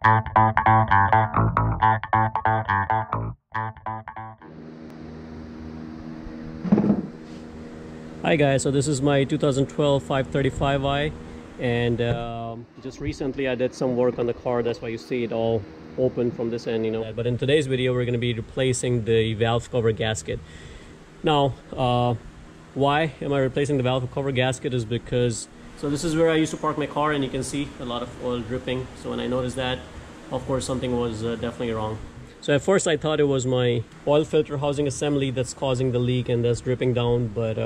Hi guys, so this is my 2012 535i, and just recently I did some work on the car. That's why you see it all open from this end, you know. But in today's video we're going to be replacing the valve cover gasket. Now why am I replacing the valve cover gasket is because, so this is where I used to park my car, and you can see a lot of oil dripping. So when I noticed that, of course something was definitely wrong. So at first I thought it was my oil filter housing assembly that's causing the leak and that's dripping down, but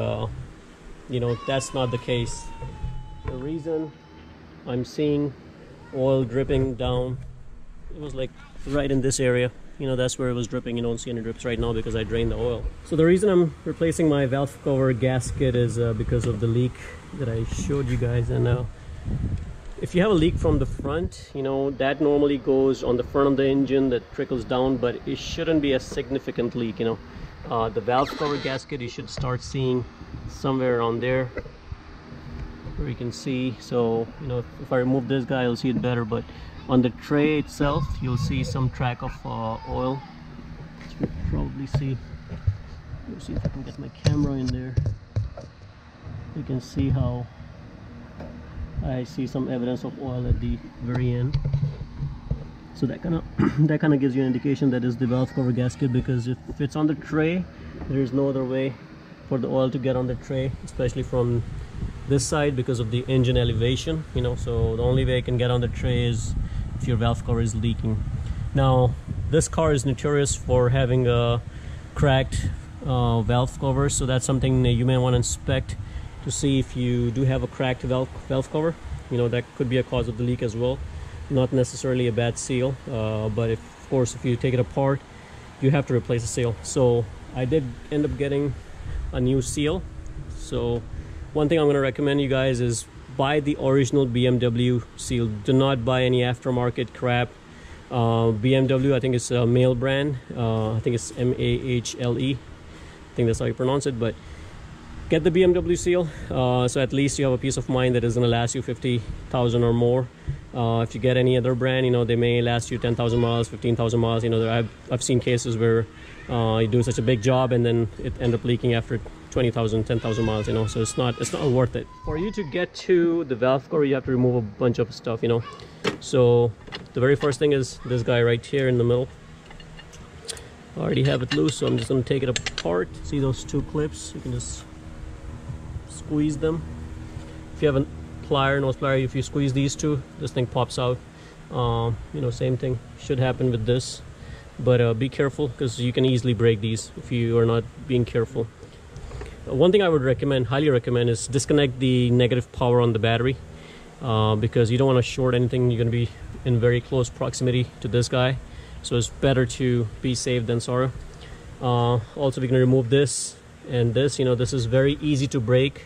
you know, that's not the case. The reason I'm seeing oil dripping down, it was like right in this area. You know, that's where it was dripping. You don't see any drips right now because I drained the oil. So the reason I'm replacing my valve cover gasket is because of the leak that I showed you guys. And if you have a leak from the front, you know, that normally goes on the front of the engine, that trickles down, but it shouldn't be a significant leak, you know. The valve cover gasket, you should start seeing somewhere around there where you can see. So, you know, if I remove this guy, you'll see it better, but on the tray itself, you'll see some track of oil. You can probably see. Let's see if I can get my camera in there. You can see how I see some evidence of oil at the very end. So that kind of gives you an indication that is the valve cover gasket, because if it's on the tray, there is no other way for the oil to get on the tray, especially from this side because of the engine elevation, you know. So the only way it can get on the tray is if your valve cover is leaking. Now this car is notorious for having a cracked valve cover, so that's something that you may want to inspect to see if you do have a cracked valve cover. You know, that could be a cause of the leak as well, not necessarily a bad seal, but of course if you take it apart you have to replace the seal. So I did end up getting a new seal. So one thing I'm going to recommend you guys is buy the original BMW seal. Do not buy any aftermarket crap. BMW, I think it's a male brand. I think it's M-A-H-L-E. I think that's how you pronounce it, but get the BMW seal, so at least you have a peace of mind that is going to last you 50,000 or more. If you get any other brand, you know, they may last you 10,000 miles, 15,000 miles. You know, I've seen cases where you do such a big job and then it end up leaking after 20,000, 10,000 miles, you know. So it's not worth it. For you to get to the valve cover, you have to remove a bunch of stuff, you know. So the very first thing is this guy right here in the middle. I already have it loose, so I'm just going to take it apart. See those two clips? You can just squeeze them. If you have a plier, nose plier, if you squeeze these two, this thing pops out. You know, same thing should happen with this, but be careful because you can easily break these if you are not being careful. One thing I would recommend, highly recommend, is disconnect the negative power on the battery, because you don't want to short anything. You're going to be in very close proximity to this guy, so it's better to be safe than sorry. Also, we can remove this and this. You know, this is very easy to break.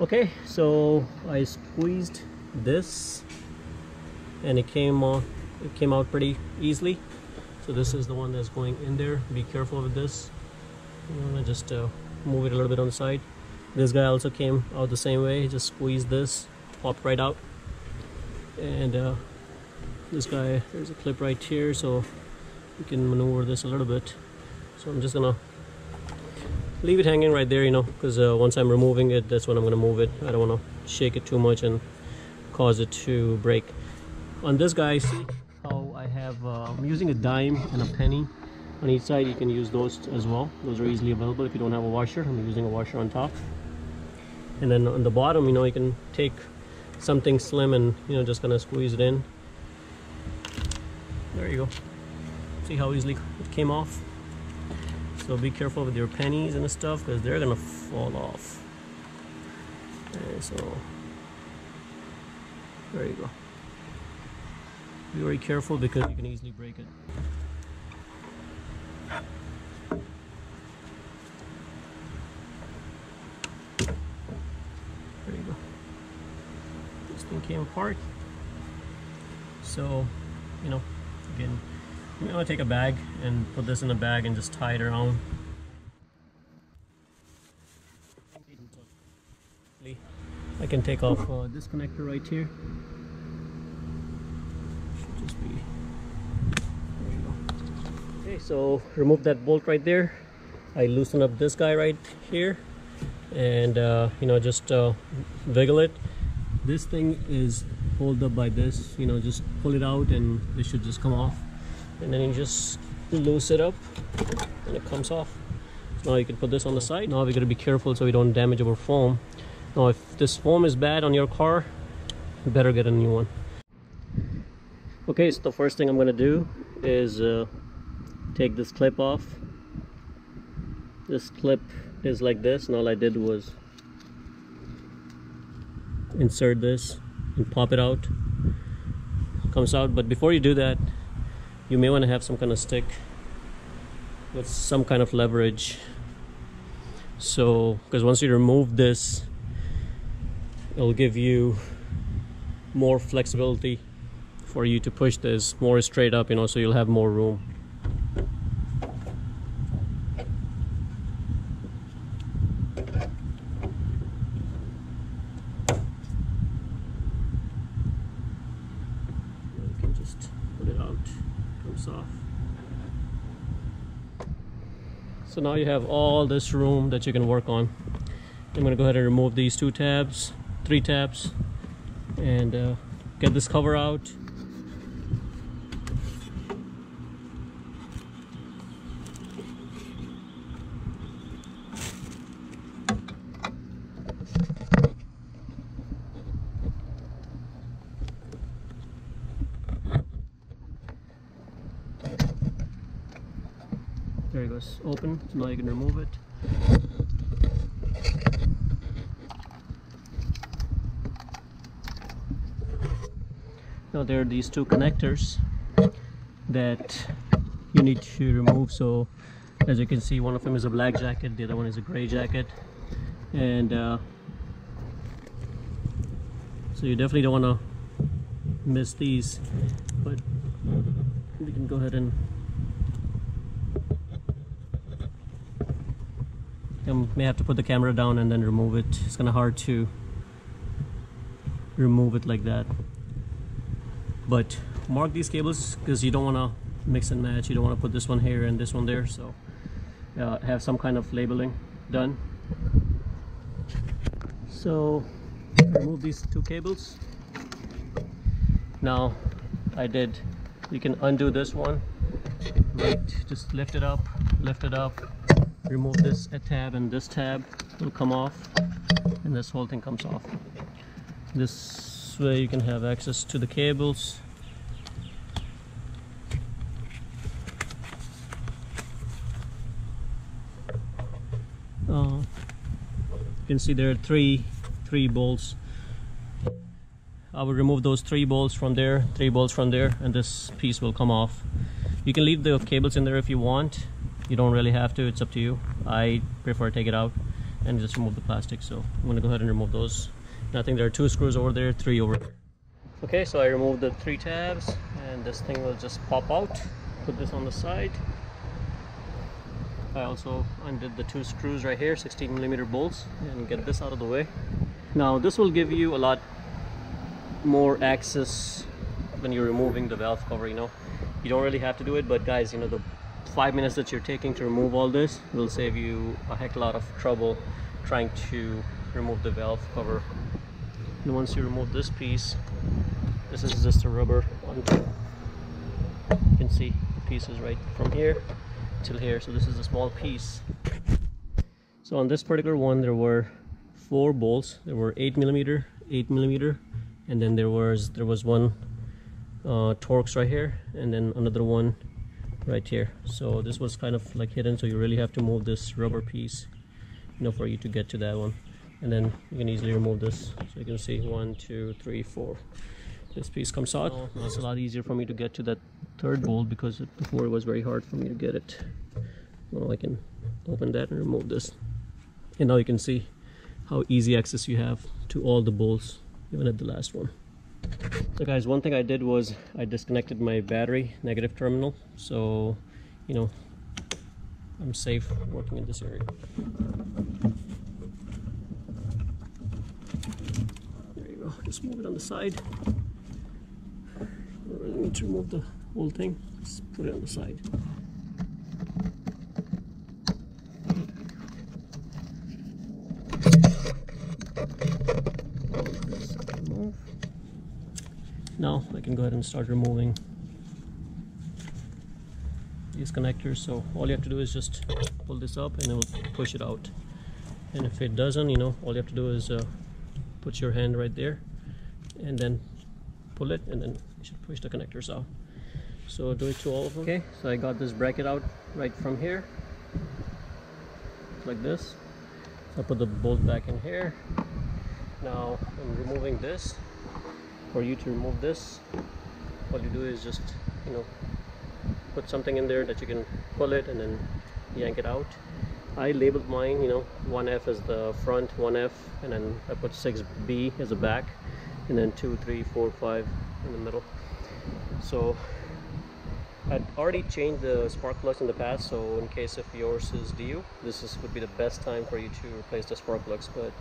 Okay, so I squeezed this and it came out pretty easily. So this is the one that's going in there. Be careful with this. I'm gonna just move it a little bit on the side. This guy also came out the same way. Just squeeze this, popped right out. And this guy, there's a clip right here, so you can maneuver this a little bit. So I'm just gonna leave it hanging right there, you know, because once I'm removing it, that's when I'm going to move it. I don't want to shake it too much and cause it to break. On this guy, see how I have, I'm using a dime and a penny on each side. You can use those as well. Those are easily available if you don't have a washer. I'm using a washer on top. And then on the bottom, you know, you can take something slim and, you know, just kind of squeeze it in. There you go. See how easily it came off? So be careful with your pennies and stuff because they're gonna fall off. Okay, so there you go. Be very careful because you can easily break it. There you go. This thing came apart. So, you know, again, I'm gonna take a bag and put this in a bag and just tie it around. I can take off this connector right here. Should just be Okay, so remove that bolt right there. I loosen up this guy right here, and you know, just wiggle it. This thing is hold up by this, you know, just pull it out and it should just come off, and then you just loose it up and it comes off. So now you can put this on the side. Now we got to be careful so we don't damage our foam. Now if this foam is bad on your car, you better get a new one. Okay, so the first thing I'm going to do is take this clip off. This clip is like this, and all I did was insert this and pop it out. It comes out, but before you do that, you may want to have some kind of stick with some kind of leverage. So, because once you remove this, it'll give you more flexibility for you to push this more straight up, you know, so you'll have more room. You can just put it out, comes off. So now you have all this room that you can work on. I'm going to go ahead and remove these 3 tabs, and get this cover out. There it goes, open. So now you can remove it. Now there are these 2 connectors that you need to remove. So as you can see, one of them is a black jacket, the other one is a gray jacket, and so you definitely don't want to miss these, but we can go ahead and may have to put the camera down and then remove it. It's kind of hard to remove it like that, but mark these cables because you don't want to mix and match. You don't want to put this one here and this one there, so have some kind of labeling done. So remove these 2 cables. Now you can undo this one, right? Just lift it up, remove this tab, and this tab will come off, and this whole thing comes off. This way you can have access to the cables. You can see there are three bolts. I will remove those 3 bolts from there, 3 bolts from there, and this piece will come off. You can leave the cables in there if you want. You don't really have to, it's up to you. I prefer to take it out and just remove the plastic, so I'm going to go ahead and remove those. And I think there are 2 screws over there, 3 over there. Okay, so I removed the 3 tabs, and this thing will just pop out. Put this on the side. I also undid the 2 screws right here, 16mm bolts, and get this out of the way. Now this will give you a lot more access when you're removing the valve cover. You know, you don't really have to do it, but guys, you know, the 5 minutes that you're taking to remove all this will save you a heck of a lot of trouble trying to remove the valve cover. And once you remove this piece, this is just a rubber on top. You can see the pieces right from here till here, so this is a small piece. So on this particular one there were 4 bolts. There were 8mm, 8mm, and then there was one Torx right here, and then another one right here. So this was kind of like hidden, so you really have to move this rubber piece, you know, for you to get to that one. And then you can easily remove this, so you can see 1, 2, 3, 4. This piece comes out. Now it's a lot easier for me to get to that 3rd bolt, because before it was very hard for me to get it. Well, I can open that and remove this, and now you can see how easy access you have to all the bolts, even at the last one. So guys, one thing I did was I disconnected my battery negative terminal, so you know I'm safe working in this area. There you go, just move it on the side. I really need to remove the whole thing, just put it on the side. can go ahead and start removing these connectors. So all you have to do is just pull this up and it will push it out. And if it doesn't, all you have to do is put your hand right there and then pull it, and then you should push the connectors out. So do it to all of them. Okay, so I got this bracket out right from here, like this. So I put the bolt back in here. Now I'm removing this. For you to remove this, all you do is just put something in there that you can pull it and then yank it out. I labeled mine 1F as the front, 1F, and then I put 6B as the back, and then 2, 3, 4, 5 in the middle. So I'd already changed the spark plugs in the past, so in case if yours is due, would be the best time for you to replace the spark plugs, but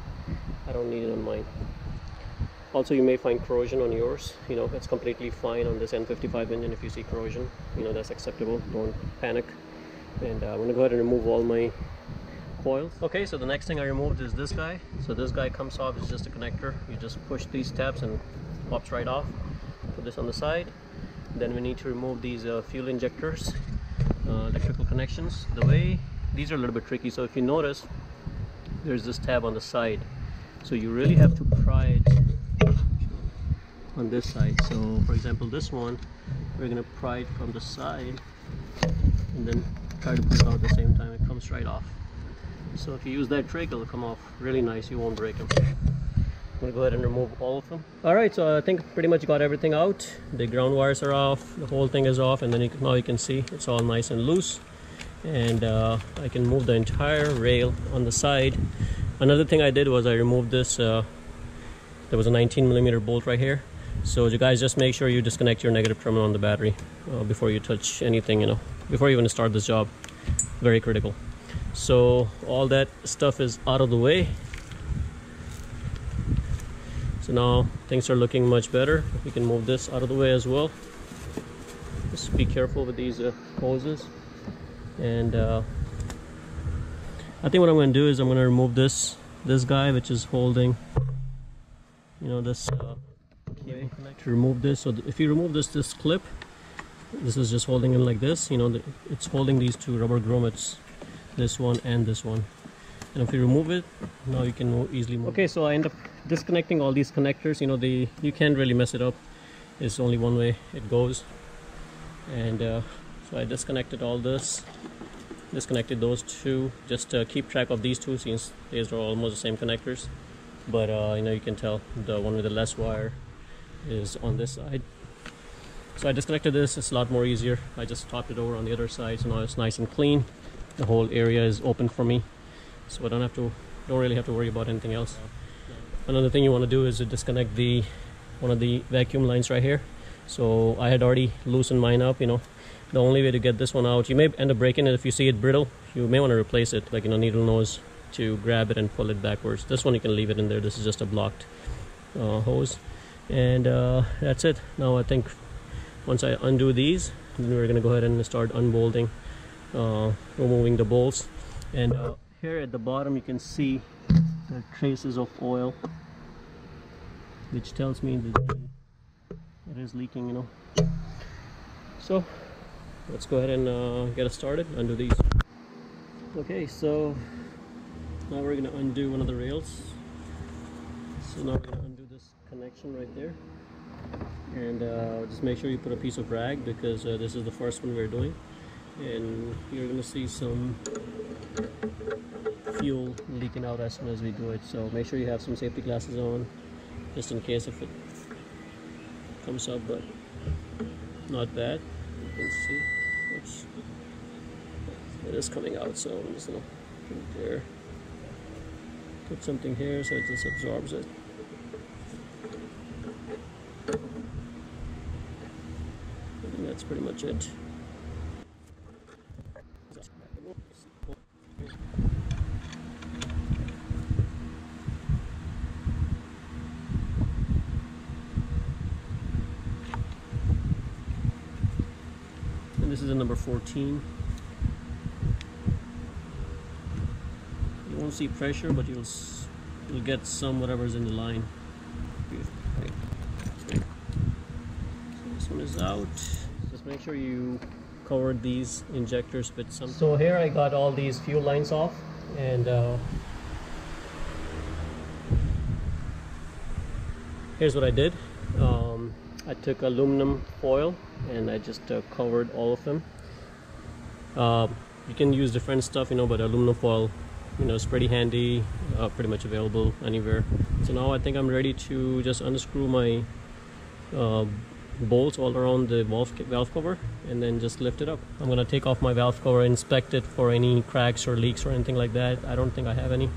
I don't need it on mine. Also, you may find corrosion on yours. It's completely fine on this N55 engine. If you see corrosion, that's acceptable. Don't panic. And I'm going to go ahead and remove all my coils. Okay, so the next thing I removed is this guy. So this guy comes off, it's just a connector. You just push these tabs and it pops right off. Put this on the side. Then we need to remove these fuel injectors, electrical connections. These are a little bit tricky. So if you notice, there's this tab on the side. So you really have to pry it on this side. So for example, this one, we're going to pry it from the side and then try to pull it out at the same time. It comes right off. So if you use that trick, it'll come off really nice. You won't break them. I'm going to go ahead and remove all of them. Alright, so I think pretty much got everything out. The ground wires are off, the whole thing is off, and then now you can see it's all nice and loose. And I can move the entire rail on the side. Another thing I did was I removed this, there was a 19mm bolt right here. So you guys just make sure you disconnect your negative terminal on the battery before you touch anything, before you even start this job. Very critical. So all that stuff is out of the way. So now things are looking much better. We can move this out of the way as well. Just be careful with these hoses. And I think what I'm going to do is I'm going to remove this guy, which is holding this cable connector. To remove this, so if you remove this clip, this is just holding in like this. It's holding these two rubber grommets, this one and this one. And if you remove it, now you can easily move. Okay, so I end up disconnecting all these connectors. You can't really mess it up. It's only one way it goes. And so I disconnected all this, disconnected those two, just to keep track of these two, since these are almost the same connectors. But you can tell the one with the less wire is on this side. So I disconnected this. It's a lot more easier. I just topped it over on the other side, so now it's nice and clean. The whole area is open for me, so I don't really have to worry about anything else. Another thing you want to do is to disconnect one of the vacuum lines right here. So I had already loosened mine up. The only way to get this one out, you may end up breaking it. If you see it brittle, you may want to replace it, like needle nose, to grab it and pull it backwards. This one you can leave it in there. This is just a blocked hose. And that's it. Now I think once I undo these, then we're going to go ahead and start unbolting, removing the bolts. And here at the bottom you can see the traces of oil, which tells me that it is leaking. So let's go ahead and get us started. Undo these. Okay, so now we're going to undo one of the rails. So now we're going to undo this connection right there, and just make sure you put a piece of rag, because this is the first one we're doing, and you're going to see some fuel leaking out as soon as we do it. So make sure you have some safety glasses on, just in case if it comes up, but not bad. You can see, oops, it is coming out. So I'm just gonna put it there, put something here so it just absorbs it. And that's pretty much it. And this is a number 14. You won't see pressure, but you'll get some whatever's in the line. So one is out. Just make sure you cover these injectors with some. So here I got all these fuel lines off, and here's what I did. I took aluminum foil and I just covered all of them. You can use different stuff, you know, but aluminum foil, you know, is pretty handy, pretty much available anywhere. So now I think I'm ready to just unscrew my bolts all around the valve cover and then just lift it up. I'm gonna take off my valve cover, inspect it for any cracks or leaks or anything like that. I don't think I have any.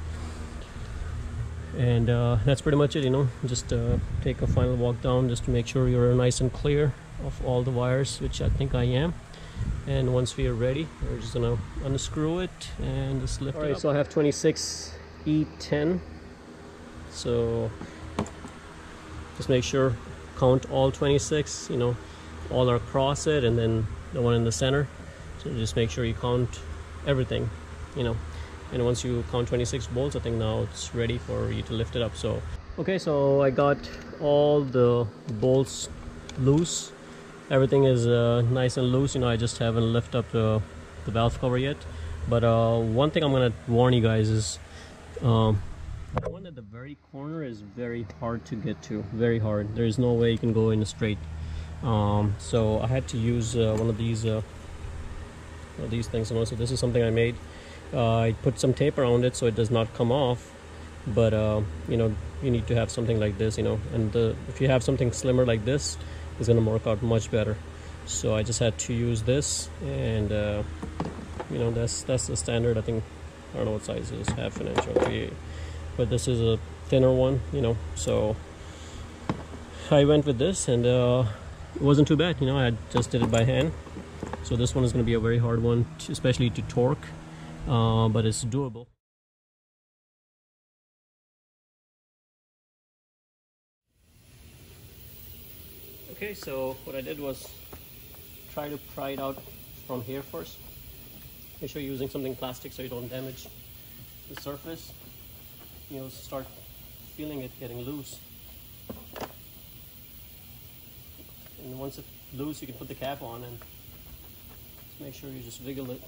And that's pretty much it, you know. Just take a final walk down just to make sure you're nice and clear of all the wires, which I think I am. And once we are ready, we're just gonna unscrew it and just lift it up. Alright, so I have 26E10. So just make sure, count all 26, you know, all are across it, and then the one in the center. So just make sure you count everything, you know. And once you count 26 bolts, I think now it's ready for you to lift it up. So okay, so I got all the bolts loose. Everything is nice and loose, you know. I just haven't lifted up the valve cover yet. But one thing I'm gonna warn you guys is the one at the very corner is very hard to get to, very hard. There is no way you can go in straight. So I had to use one of these things, you know. So this is something I made. I put some tape around it so it does not come off, but you know, you need to have something like this, you know. And if you have something slimmer like this, it's gonna work out much better. So I just had to use this, and you know, that's the standard. I think, I don't know what size it is, half an inch or 3/8, but this is a thinner one, you know. So I went with this, and it wasn't too bad, you know. I just did it by hand. So this one is going to be a very hard one, especially to torque, but it's doable. Okay, so what I did was try to pry it out from here first. Make sure you're using something plastic so you don't damage the surface. You'll start feeling it getting loose. And once it's loose, you can put the cap on and just make sure you just wiggle it.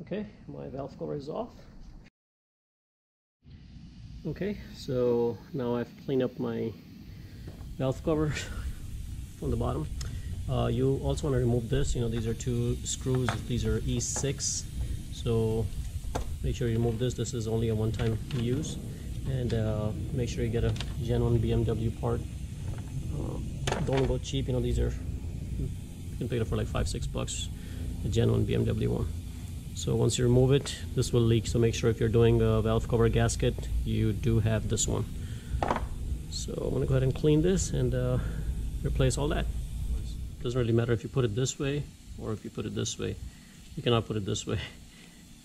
Okay, my valve cover is off. Okay, so now I've cleaned up my valve cover on the bottom. You also want to remove this. You know, these are two screws. These are E6, so make sure you remove this. This is only a one-time use, and make sure you get a genuine BMW part. Don't go cheap. You know, these are, you can pick it up for like $5-6, a genuine BMW one. So once you remove it, this will leak, so make sure if you're doing a valve cover gasket, you do have this one. So I'm gonna go ahead and clean this and replace all that. It doesn't really matter if you put it this way or if you put it this way. You cannot put it this way.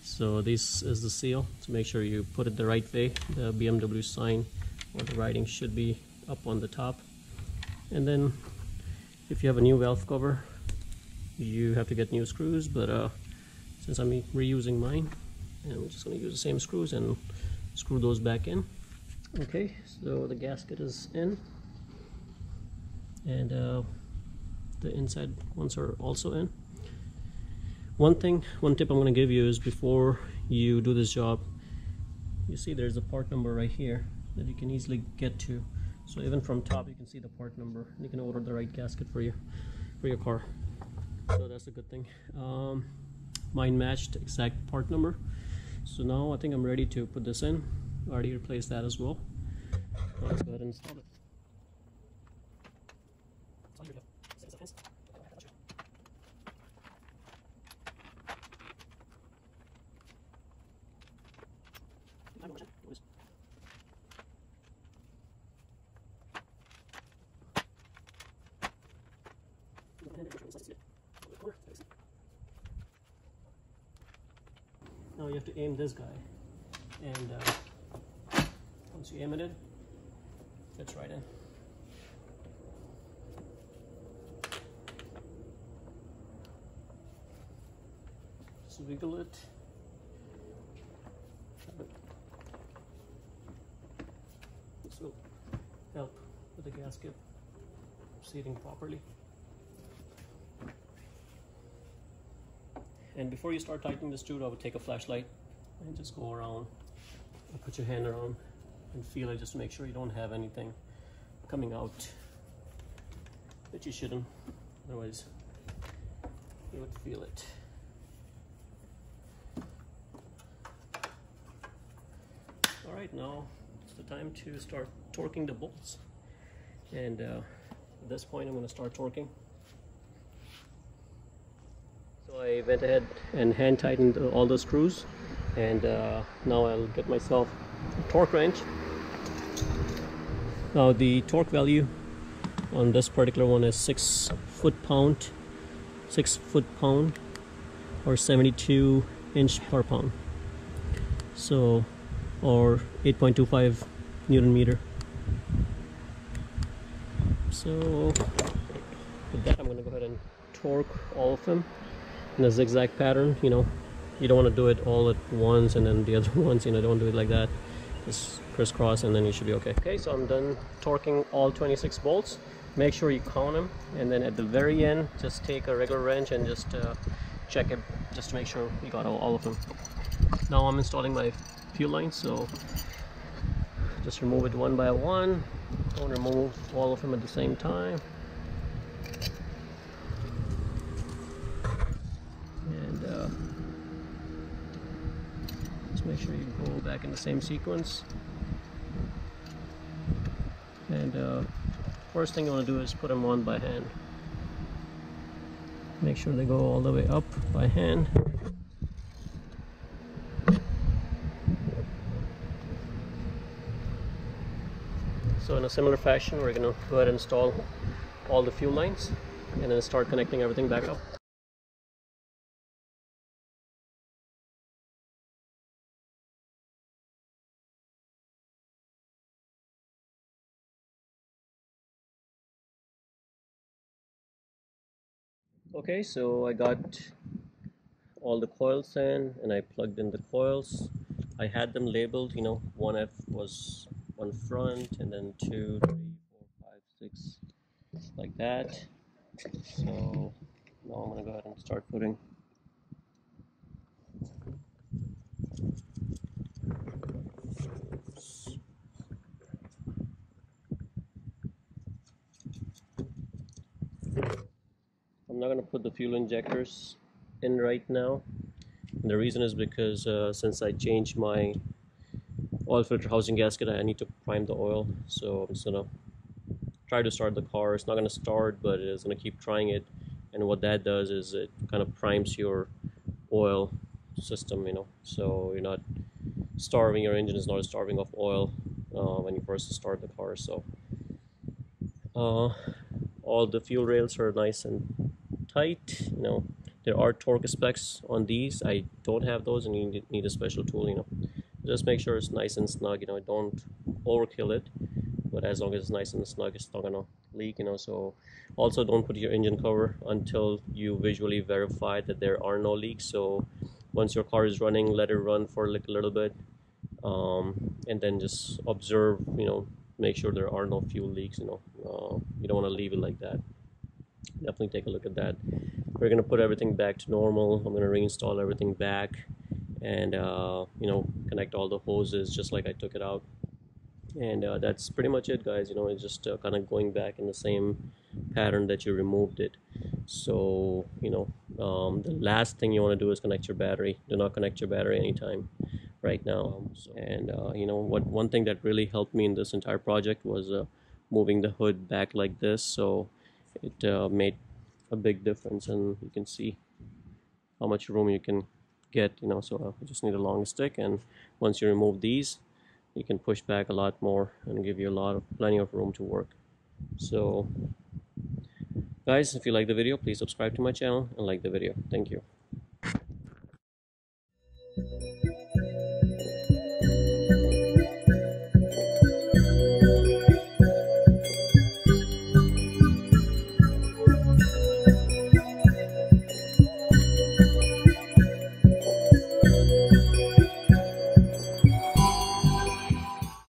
So this is the seal, so make sure you put it the right way. The BMW sign or the writing should be up on the top. And then if you have a new valve cover, you have to get new screws, but since I'm reusing mine, I'm just going to use the same screws and screw those back in. Okay, so the gasket is in, and the inside ones are also in. One tip I'm going to give you is, before you do this job, you see there's a part number right here that you can easily get to. So even from top you can see the part number. You can order the right gasket for your car. So that's a good thing. Mine matched exact part number. So now I think I'm ready to put this in. I already replaced that as well. Now let's go ahead and install it. Now you have to aim this guy, and Once you aim it in, fits right in. Just wiggle it. This will help with the gasket seating properly. And before you start tightening this tube, I would take a flashlight and just go around and put your hand around and feel it, just to make sure you don't have anything coming out that you shouldn't. Otherwise, you would feel it. All right, now it's the time to start torquing the bolts. And at this point, I'm going to start torquing. So I went ahead and hand tightened all the screws, and now I'll get myself a torque wrench. Now the torque value on this particular one is 6 foot-pound or 72 inch per pound, so or 8.25 Newton meter. So with that, I'm going to go ahead and torque all of them in a zigzag pattern. You know, you don't want to do it all at once and then the other ones, you know, don't do it like that. Just crisscross and then you should be okay. Okay, so I'm done torquing all 26 bolts. Make sure you count them, and then at the very end, just take a regular wrench and just check it, just to make sure you got all of them. Now I'm installing my fuel lines, so just remove it one by one. Don't remove all of them at the same time. And just make sure you go back in the same sequence. And first thing you want to do is put them on by hand. Make sure they go all the way up by hand. So in a similar fashion, we're going to go ahead and install all the fuel lines and then start connecting everything back up. Okay, so I got all the coils in and I plugged in the coils. I had them labeled, you know, 1F was one front, and then 2, 3, 4, 5, 6, like that. So now I'm gonna go ahead and start putting I'm not gonna put the fuel injectors in right now. And the reason is because since I changed my oil filter housing gasket, I need to prime the oil. So I'm just gonna try to start the car. It's not gonna start, but it's gonna keep trying it. And what that does is it kind of primes your oil system, you know, so you're not starving, your engine is not starving of oil when you first start the car. So all the fuel rails are nice and tight, you know. There are torque specs on these. I don't have those, and you need a special tool, you know. Just make sure it's nice and snug, you know, don't overkill it, but as long as it's nice and snug, it's not gonna leak, you know. So also don't put your engine cover until you visually verify that there are no leaks. So once your car is running, let it run for like a little bit, and then just observe, you know, make sure there are no fuel leaks, you know. You don't want to leave it like that. Definitely take a look at that. We're going to put everything back to normal. I'm going to reinstall everything back and you know, connect all the hoses just like I took it out. And that's pretty much it, guys. You know, it's just kind of going back in the same pattern that you removed it. So you know, the last thing you want to do is connect your battery. Do not connect your battery anytime right now. And you know what, one thing that really helped me in this entire project was moving the hood back like this. So it made a big difference, and you can see how much room you can get, you know. So you just need a long stick, and once you remove these, you can push back a lot more and give you plenty of room to work. So guys, if you like the video, please subscribe to my channel and like the video. Thank you.